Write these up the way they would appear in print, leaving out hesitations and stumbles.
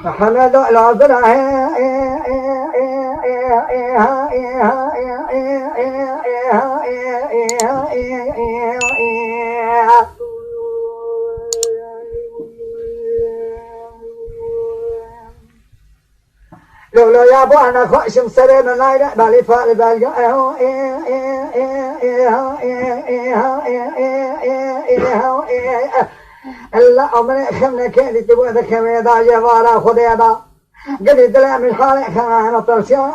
محمد العبرة لولا يا ابو انا خشم سرنا لا بالي فال الا عمري خمنا كيدي تبغى ذاك ميدا جوارا خديدا قلت لا من حالي كان طرشا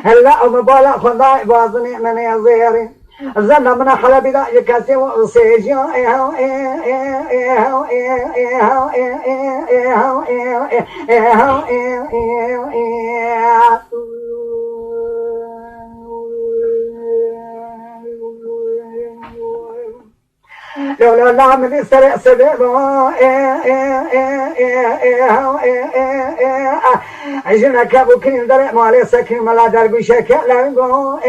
الا عمر بالا خداي باظني من يزيري زنا من حلب دا يكاسي وسيجي لولا نعم من سرع سبيبا عجنا كابو كنين درع مالي سكين ملا درقو شكا لنقو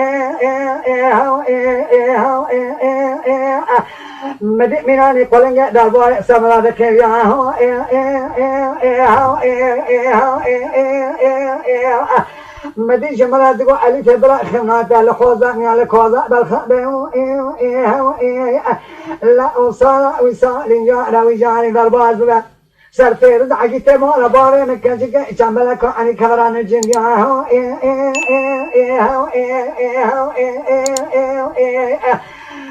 مدئ مناني قلنجا دربوا سمرا دكيب ياهو مدي جمرا دقو علي تبرا خماتا لخوزا ميال كوزا بالخبيو لا وصال وصال جارا وجاري درباز بلا سرفير دعجي تمولا باري مكانجي جنبلكو عني كبران الجن ياهو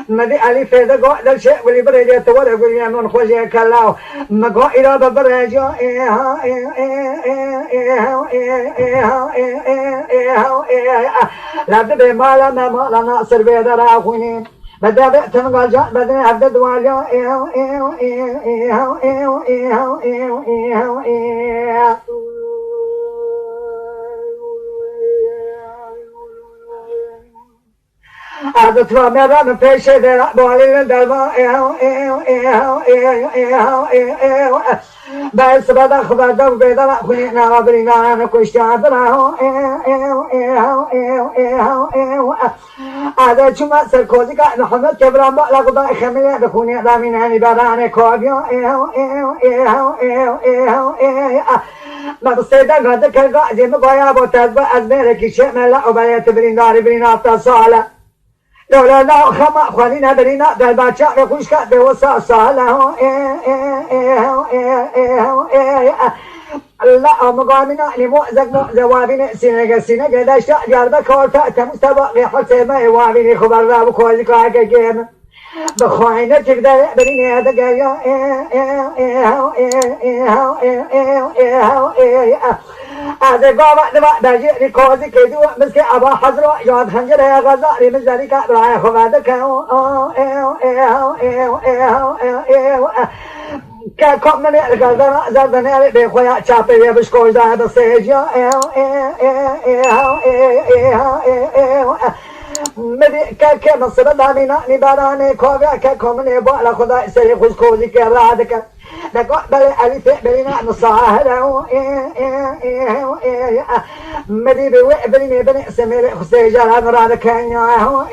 مدي علي فيدا قو دل شيء واللي بريجي تورا قول يا من خوجي كلاو مقو إرادة بريجو لا تبي مالا ما مالا ناصر بيدا راخونين بدا بيتن قال بدني عبد دواليو عادت وامرا من پیش در بالین دربا باعث بدا خبر دو بیدر خونی نوابری نان کشتی عدرا عادت چما سرکوزی که نحمد کبران با لقضا خمیه بخونی دامین هنی بران کوبیو مقصد قد کرگا زیم گویا با تزبا از میره کشه ملا و باید برین داری برین آفتا ساله لولا لا خما خلينا برينا دل باتشا رخوش كات بوسا صالح لا مقامنا لمؤذق زوابين سينجا داشتا جاربا كورتا تمستبق حسيما وابين خبر راب كل كاك جيم بخواينة تقدر بريني هذا جايا هذا قام دما داجي ريكوزي كيدو مسك أبا حضروا ياد خنجر يا غزاري من ذلك راي خبادك كم من الغزارة زادنا بخويا شابي بشكوش ده سيجا مدي كك نصب دامينا نباراني كوبيا ككم نبوا خدا سري خوش كوزي كرادك نقول بل ألف بلينا نصاهر مدي بوي بليني بني سمير خسي جرى مراد كنيا